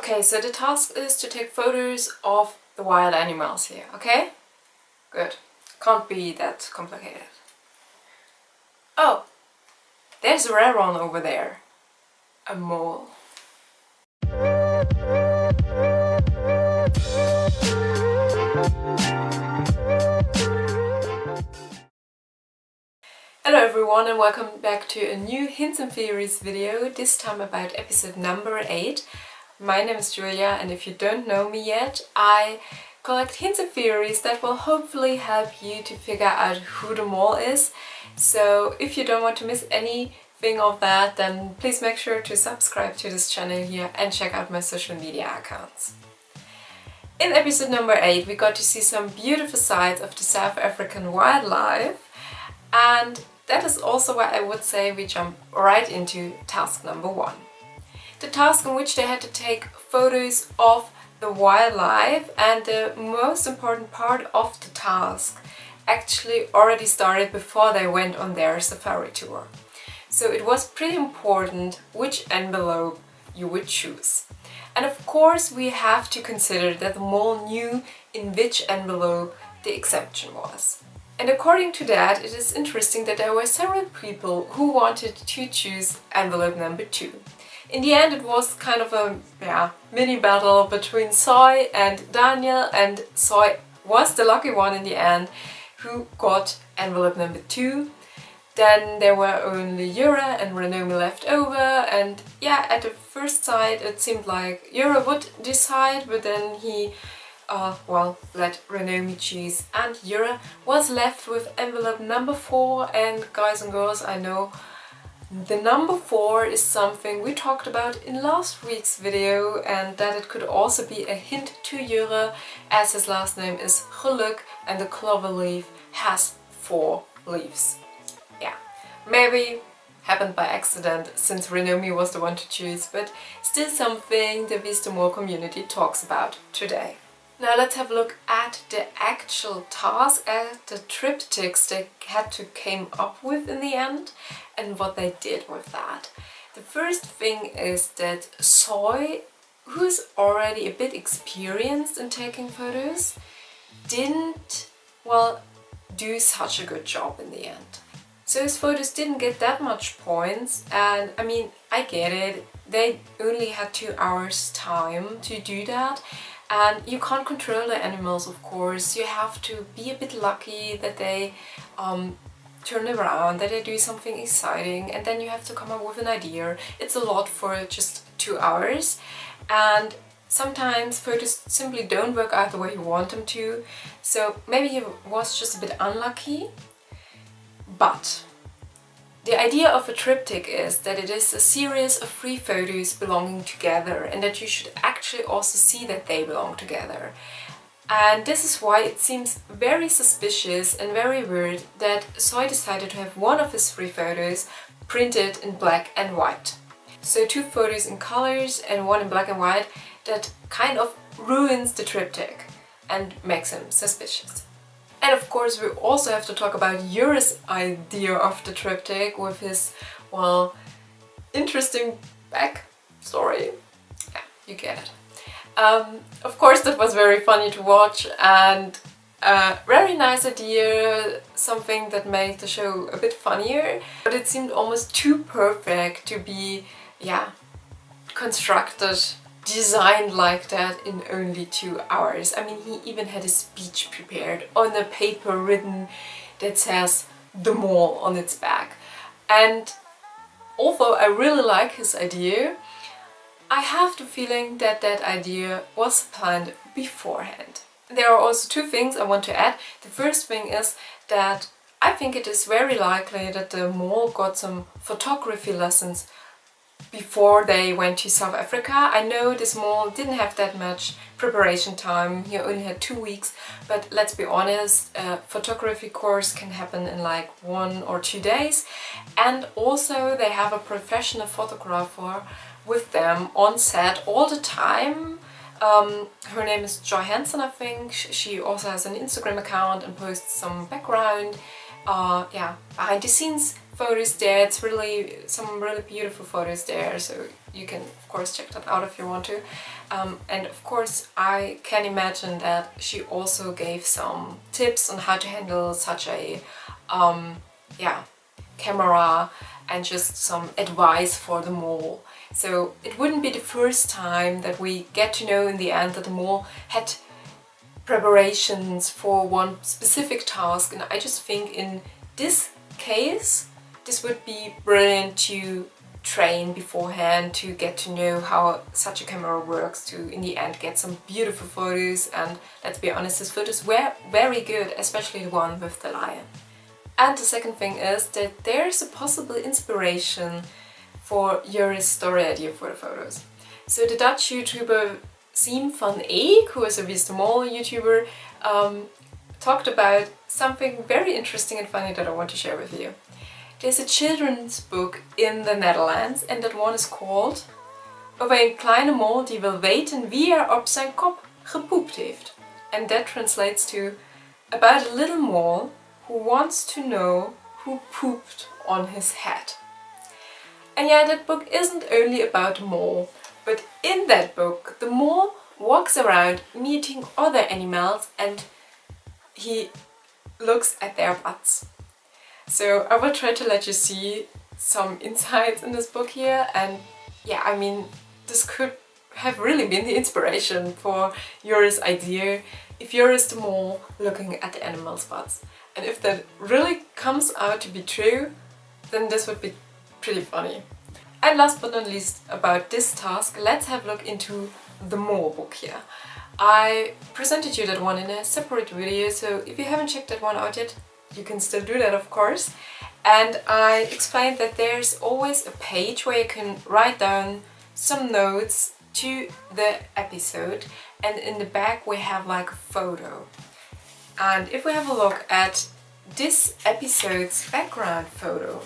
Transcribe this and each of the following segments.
Okay, so the task is to take photos of the wild animals here, okay? Good. Can't be that complicated. Oh, there's a rare one over there. A mole. Hello everyone and welcome back to a new Hints and Theories video, this time about episode number 8. My name is Julia and if you don't know me yet, I collect hints and theories that will hopefully help you to figure out who the mole is. So if you don't want to miss anything of that, then please make sure to subscribe to this channel here and check out my social media accounts. In episode number 8 we got to see some beautiful sights of the South African wildlife, and that is also why I would say we jump right into task number 1. The task in which they had to take photos of the wildlife, and the most important part of the task actually already started before they went on their safari tour. So it was pretty important which envelope you would choose. And of course we have to consider that the mole knew in which envelope the exemption was. And according to that, it is interesting that there were several people who wanted to choose envelope number 2. In the end it was kind of a mini battle between Soy and Daniel, and Soy was the lucky one in the end who got envelope number 2. Then there were only Jura and Renomi left over, and yeah, at the first sight it seemed like Jura would decide, but then he let Renomi choose, and Jura was left with envelope number 4. And guys and girls, I know the number 4 is something we talked about in last week's video, and that it could also be a hint to Jura, as his last name is Geluk and the clover leaf has 4 leaves. Yeah, maybe happened by accident since Renomi was the one to choose, but still something the Widm community talks about today. Now let's have a look at the actual task, at the triptychs they had to came up with in the end and what they did with that. The first thing is that Soy, who's already a bit experienced in taking photos, didn't, do such a good job in the end. So his photos didn't get that much points, and I mean, I get it, they only had 2 hours time to do that. And you can't control the animals, of course. You have to be a bit lucky that they turn around, that they do something exciting, and then you have to come up with an idea. It's a lot for just 2 hours, and sometimes photos simply don't work out the way you want them to. So maybe he was just a bit unlucky, but the idea of a triptych is that it is a series of 3 photos belonging together, and that you should actually also see that they belong together. And this is why it seems very suspicious and very weird that Soy decided to have one of his 3 photos printed in black and white. So 2 photos in colors and 1 in black and white, that kind of ruins the triptych and makes him suspicious. And of course we also have to talk about Jura's idea of the triptych with his, interesting backstory. Yeah, you get it. Of course that was very funny to watch, and a very nice idea, something that made the show a bit funnier, but it seemed almost too perfect to be, constructed, designed like that in only 2 hours. I mean, he even had a speech prepared on a paper written that says the mole on its back. And although I really like his idea, I have the feeling that that idea was planned beforehand. There are also 2 things I want to add. The first thing is that I think it is very likely that the mole got some photography lessons before they went to South Africa. I know this mole didn't have that much preparation time, he only had 2 weeks, but let's be honest, a photography course can happen in like 1 or 2 days. And also they have a professional photographer with them on set all the time. Her name is Joy Hansen, I think. She also has an Instagram account and posts some background, behind the scenes photos there. It's really some really beautiful photos there, so you can of course check that out if you want to. And of course I can imagine that she also gave some tips on how to handle such a camera and just some advice for the mole. So it wouldn't be the first time that we get to know in the end that the mole had preparations for one specific task, and I just think in this case this would be brilliant to train beforehand, to get to know how such a camera works, to in the end get some beautiful photos. And let's be honest, these photos were very good, especially the one with the lion. And the second thing is that there's a possible inspiration for Joris' story idea for the photos. So the Dutch YouTuber Siem van Eyck, who is a Wie is de Mol YouTuber, talked about something very interesting and funny that I want to share with you. There's a children's book in the Netherlands and that one is called Over een kleine mol die wil weten wie op zijn kop gepoept heeft. And that translates to about a little mole who wants to know who pooped on his head. And yeah, that book isn't only about the mole, but in that book the mole walks around meeting other animals and he looks at their butts. So I will try to let you see some insights in this book here, and yeah, I mean, this could have really been the inspiration for Joris' idea, if Joris the mole looking at the animals' butts. And if that really comes out to be true, then this would be pretty funny. And last but not least about this task, let's have a look into the mole book here. I presented you that one in a separate video, so if you haven't checked that one out yet, you can still do that, of course. And I explained that there's always a page where you can write down some notes to the episode, and in the back we have like a photo. And if we have a look at this episode's background photo,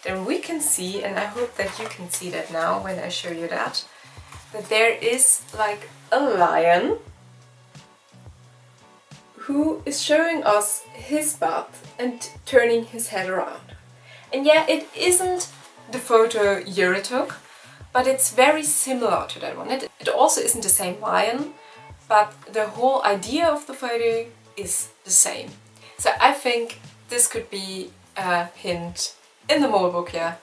then we can see, and I hope that you can see that now when I show you that there is like a lion who is showing us his butt and turning his head around. And yeah, it isn't the photo Yuri took, but it's very similar to that one. It also isn't the same lion, but the whole idea of the photo is the same. So I think this could be a hint in the mole book here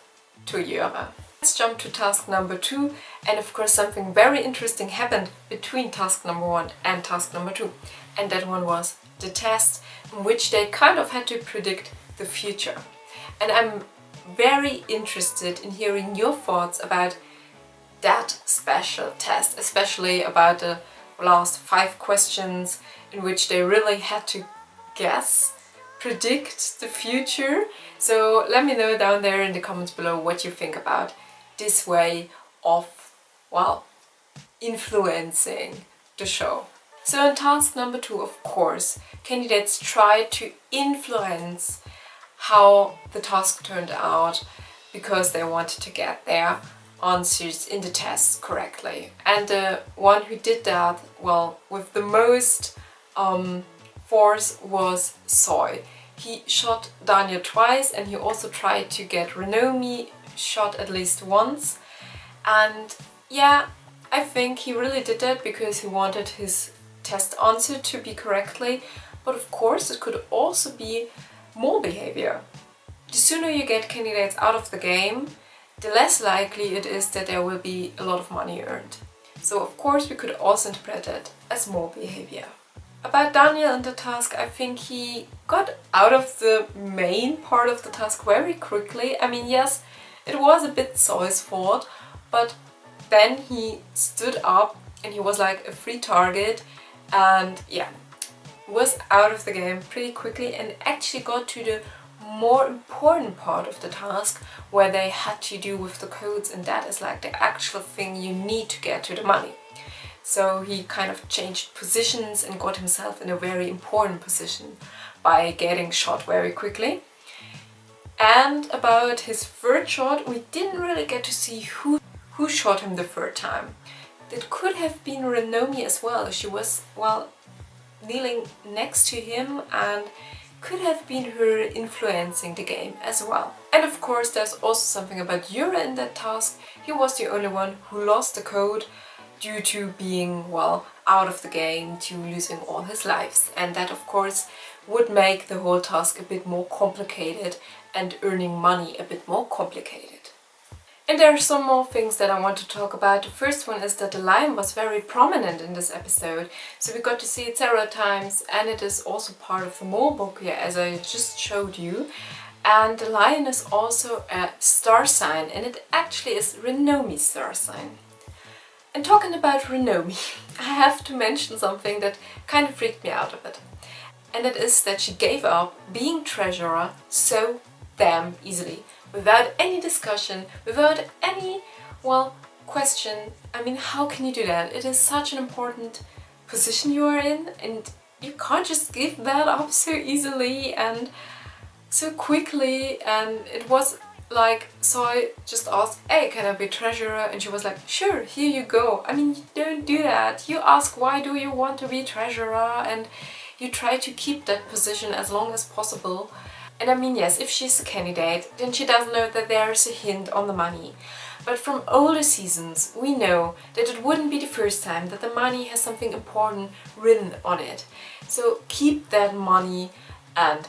to Yuri. Let's jump to task number 2, and of course something very interesting happened between task number 1 and task number 2. And that one was the test in which they kind of had to predict the future. And I'm very interested in hearing your thoughts about that special test, especially about the last 5 questions in which they really had to guess, predict the future. So let me know down there in the comments below what you think about this way of, well, influencing the show. So in task number 2, of course, candidates tried to influence how the task turned out because they wanted to get their answers in the test correctly. And the one who did that, well, with the most force was Soy. He shot Daniel twice, and he also tried to get Renomi shot at least once. And yeah, I think he really did that because he wanted his test answer to be correctly, but of course it could also be mole behavior. The sooner you get candidates out of the game, the less likely it is that there will be a lot of money earned. So of course we could also interpret it as mole behavior. About Daniel and the task, I think he got out of the main part of the task very quickly. I mean, yes, it was a bit Soy's fault, but then he stood up and he was like a free target, and yeah, was out of the game pretty quickly and actually got to the more important part of the task where they had to do with the codes, and that is like the actual thing you need to get to the money. So he kind of changed positions and got himself in a very important position by getting shot very quickly. And about his third shot, we didn't really get to see who shot him the third time. That could have been Renomi as well. She was, well, kneeling next to him and could have been her influencing the game as well. And of course there's also something about Yura in that task. He was the only one who lost the code due to being, well, out of the game, to losing all his lives. And that of course would make the whole task a bit more complicated and earning money a bit more complicated. And there are some more things that I want to talk about. The first one is that the lion was very prominent in this episode. So we got to see it several times, and it is also part of the mole book here, as I just showed you. And the lion is also a star sign, and it actually is Renomi's star sign. And talking about Renomi, I have to mention something that kind of freaked me out a bit. And it is that she gave up being treasurer so damn easily. Without any discussion, without any, well, question. I mean, how can you do that? It is such an important position you are in, and you can't just give that up so easily and so quickly. And it was like, so I just asked, hey, can I be treasurer? And she was like, sure, here you go. I mean, you don't do that. You ask, why do you want to be treasurer? And you try to keep that position as long as possible. And I mean, yes, if she's a candidate, then she doesn't know that there is a hint on the money. But from older seasons, we know that it wouldn't be the first time that the money has something important written on it. So keep that money and,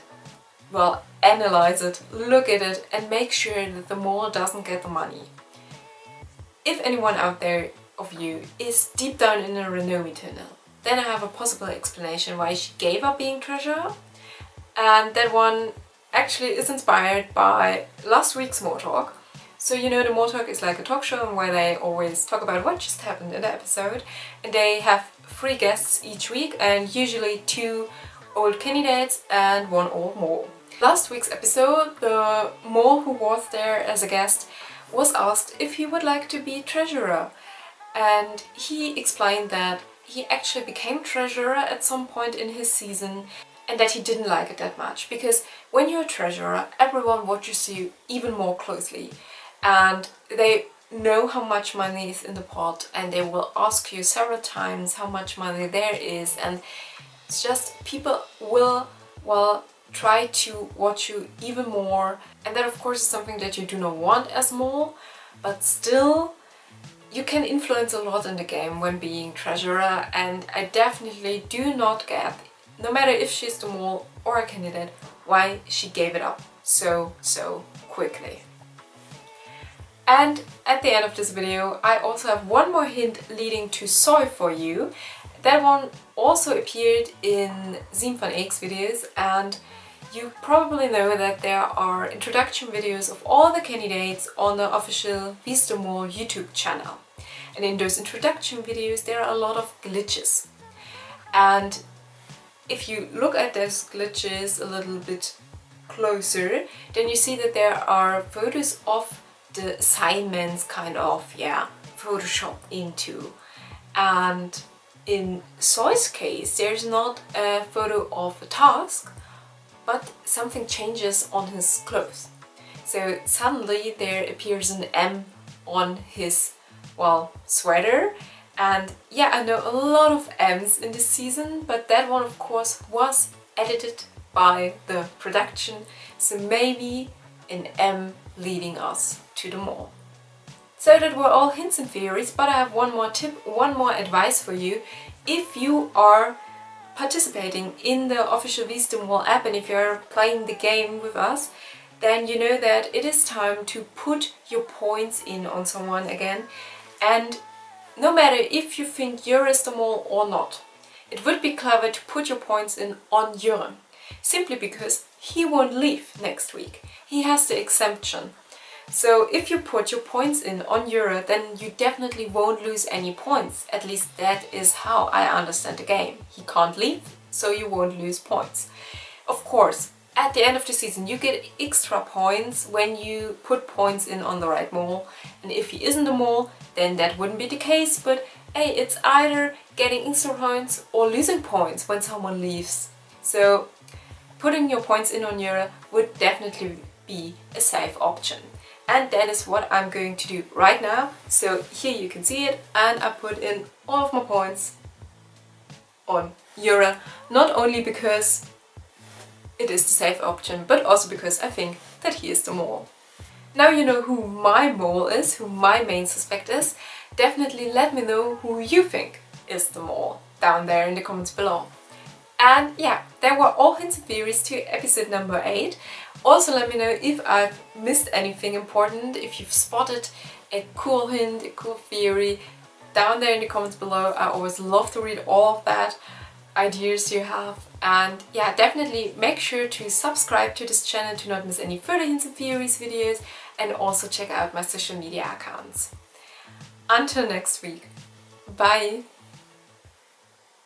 well, analyze it, look at it, and make sure that the mole doesn't get the money. If anyone out there of you is deep down in a Renomi tunnel, then I have a possible explanation why she gave up being treasurer. And that one actually is inspired by last week's More Talk. So you know, the More Talk is like a talk show where they always talk about what just happened in the episode, and they have 3 guests each week, and usually 2 old candidates and 1 old mole. Last week's episode, the mole who was there as a guest was asked if he would like to be treasurer, and he explained that he actually became treasurer at some point in his season, and that he didn't like it that much, because when you're a treasurer, everyone watches you even more closely, and they know how much money is in the pot, and they will ask you several times how much money there is, and it's just people will, well, try to watch you even more. And that of course is something that you do not want as mole, but still you can influence a lot in the game when being treasurer, and I definitely do not get, no matter if she's the mole or a candidate, why she gave it up so quickly. And at the end of this video, I also have one more hint leading to Soy for you. That one also appeared in Zim van Eyck's videos, and you probably know that there are introduction videos of all the candidates on the official Widm YouTube channel. And in those introduction videos there are a lot of glitches. And if you look at those glitches a little bit closer, then you see that there are photos of the assignments kind of, photoshopped into. And in Soy's case, there's not a photo of a task, but something changes on his clothes. So suddenly there appears an M on his, well, sweater. And yeah, I know a lot of M's in this season, but that one of course was edited by the production, so maybe an M leading us to the mole. So that were all hints and theories, but I have one more tip, one more advice for you. If you are participating in the official Widm app, and if you're playing the game with us, then you know that it is time to put your points in on someone again. And no matter if you think Jure is the mole or not, it would be clever to put your points in on Jure, simply because he won't leave next week. He has the exemption. So if you put your points in on Jure, then you definitely won't lose any points. At least that is how I understand the game. He can't leave, so you won't lose points. Of course, at the end of the season you get extra points when you put points in on the right mole. And if he isn't a mole, then that wouldn't be the case. But hey, it's either getting extra points or losing points when someone leaves. So putting your points in on Jure would definitely be a safe option. And that is what I'm going to do right now. So here you can see it, and I put in all of my points on Jure, not only because it is the safe option, but also because I think that he is the mole. Now you know who my mole is, who my main suspect is. Definitely let me know who you think is the mole down there in the comments below. And yeah, there were all hints and theories to episode number 8. Also let me know if I've missed anything important, if you've spotted a cool hint, a cool theory down there in the comments below. I always love to read all of that ideas you have. And yeah, definitely make sure to subscribe to this channel to not miss any further hints and theories videos, and also check out my social media accounts. Until next week, bye!